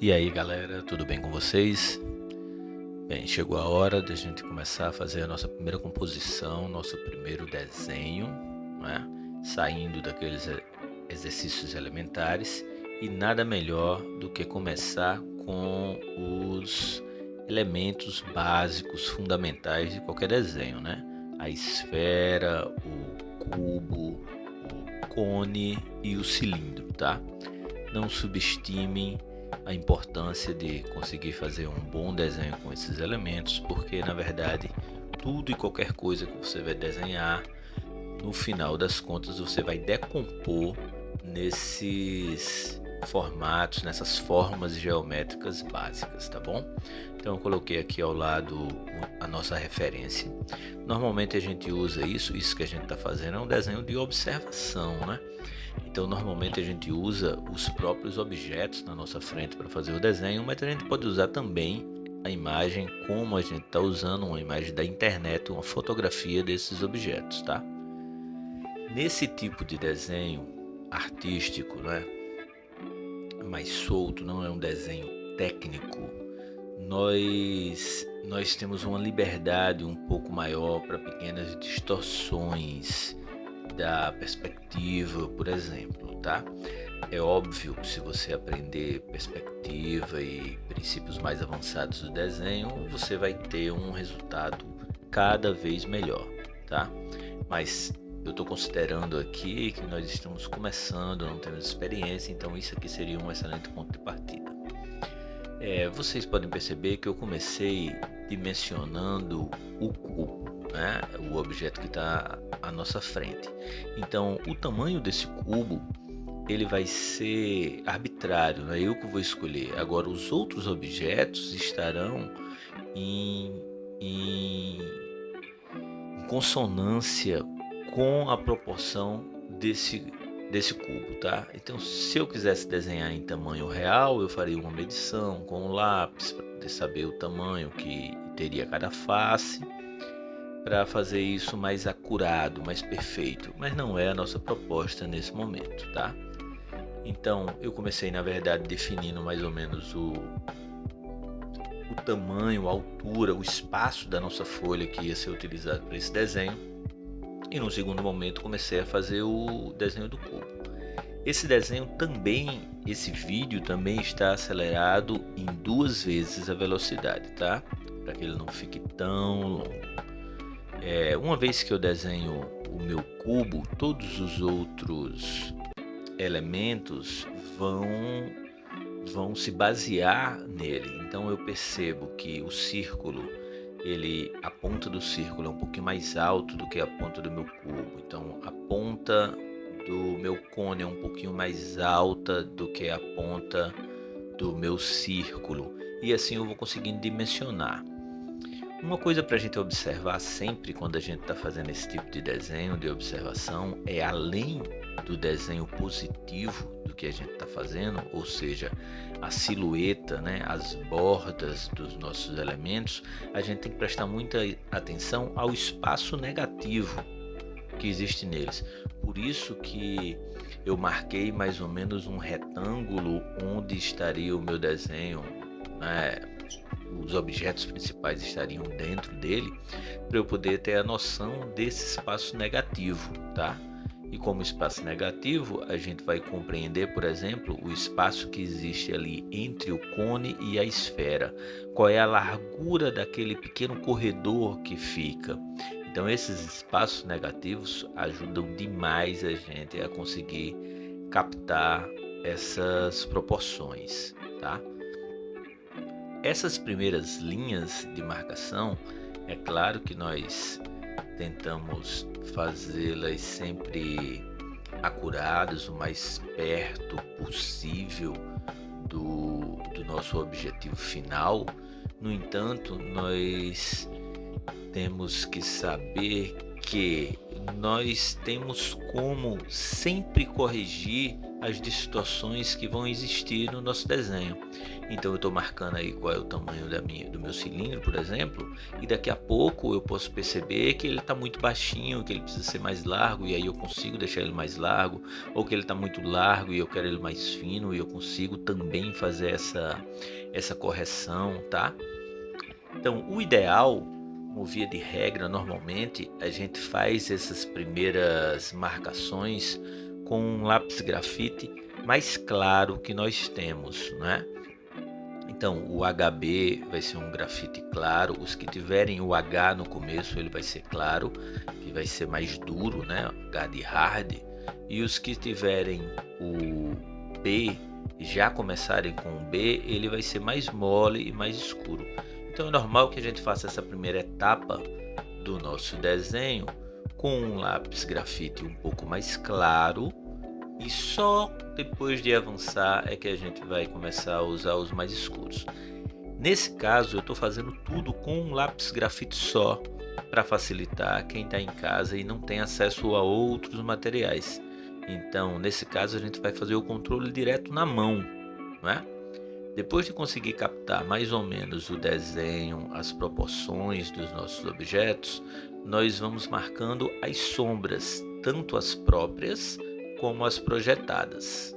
E aí galera, tudo bem com vocês? Bem, chegou a hora de a gente começar a fazer a nossa primeira composição, nosso primeiro desenho, né? Saindo daqueles exercícios elementares, e nada melhor do que começar com os elementos básicos, fundamentais de qualquer desenho, né? A esfera, o cubo, o cone e o cilindro, tá? Não subestimem a importância de conseguir fazer um bom desenho com esses elementos, porque na verdade tudo e qualquer coisa que você vai desenhar, no final das contas você vai decompor nesses formatos, nessas formas geométricas básicas, tá bom? Então eu coloquei aqui ao lado a nossa referência. Normalmente a gente usa isso que a gente está fazendo é um desenho de observação, né? Então normalmente a gente usa os próprios objetos na nossa frente para fazer o desenho, mas a gente pode usar também a imagem como a gente está usando uma imagem da internet, uma fotografia desses objetos, tá? Nesse tipo de desenho artístico, né, mais solto, não é um desenho técnico, nós temos uma liberdade um pouco maior para pequenas distorções da perspectiva, por exemplo, tá? É óbvio que se você aprender perspectiva e princípios mais avançados do desenho, você vai ter um resultado cada vez melhor, tá? Mas eu estou considerando aqui que nós estamos começando, não temos experiência, então isso aqui seria um excelente ponto de partida. Vocês podem perceber que eu comecei dimensionando o cubo, né? O objeto que está à nossa frente. Então o tamanho desse cubo ele vai ser arbitrário, não é eu que vou escolher. Agora os outros objetos estarão em consonância com a proporção desse cubo, tá? Então se eu quisesse desenhar em tamanho real, eu faria uma medição com um lápis para poder saber o tamanho que teria cada face, para fazer isso mais acurado, mais perfeito, mas não é a nossa proposta nesse momento, tá? Então eu comecei na verdade definindo mais ou menos o tamanho, a altura, o espaço da nossa folha que ia ser utilizado para esse desenho, e no segundo momento comecei a fazer o desenho do cubo. Esse desenho também, esse vídeo também está acelerado em 2 vezes a velocidade, tá? Para que ele não fique tão longo. Uma vez que eu desenho o meu cubo, todos os outros elementos vão se basear nele. Então eu percebo que o círculo, a ponta do círculo é um pouquinho mais alto do que a ponta do meu cubo. Então a ponta do meu cone é um pouquinho mais alta do que a ponta do meu círculo. E assim eu vou conseguindo dimensionar. Uma coisa para a gente observar sempre quando a gente está fazendo esse tipo de desenho de observação é, além do desenho positivo do que a gente está fazendo, ou seja, a silhueta, né, as bordas dos nossos elementos, a gente tem que prestar muita atenção ao espaço negativo que existe neles. Por isso que eu marquei mais ou menos um retângulo onde estaria o meu desenho, né, os objetos principais estariam dentro dele, para eu poder ter a noção desse espaço negativo, tá? E como espaço negativo, a gente vai compreender, por exemplo, o espaço que existe ali entre o cone e a esfera. Qual é a largura daquele pequeno corredor que fica. Então esses espaços negativos ajudam demais a gente a conseguir captar essas proporções, tá? Essas primeiras linhas de marcação, é claro que nós tentamos fazê-las sempre acuradas, o mais perto possível do nosso objetivo final. No entanto, nós temos que saber que nós temos como sempre corrigir as distorções que vão existir no nosso desenho. Então eu estou marcando aí qual é o tamanho do meu cilindro, por exemplo, e daqui a pouco eu posso perceber que ele está muito baixinho, que ele precisa ser mais largo, e aí eu consigo deixar ele mais largo, ou que ele está muito largo e eu quero ele mais fino, e eu consigo também fazer essa correção, tá? Então o ideal, como via de regra, normalmente a gente faz essas primeiras marcações com um lápis grafite mais claro que nós temos, né? Então o HB vai ser um grafite claro, os que tiverem o H no começo ele vai ser claro, que vai ser mais duro, né? H de hard, e os que tiverem o B, já começarem com o B, ele vai ser mais mole e mais escuro. Então é normal que a gente faça essa primeira etapa do nosso desenho com um lápis grafite um pouco mais claro, e só depois de avançar é que a gente vai começar a usar os mais escuros. Nesse caso eu estou fazendo tudo com um lápis grafite só, para facilitar quem está em casa e não tem acesso a outros materiais. Então nesse caso a gente vai fazer o controle direto na mão, não é? Depois de conseguir captar mais ou menos o desenho, as proporções dos nossos objetos, nós vamos marcando as sombras, tanto as próprias como as projetadas.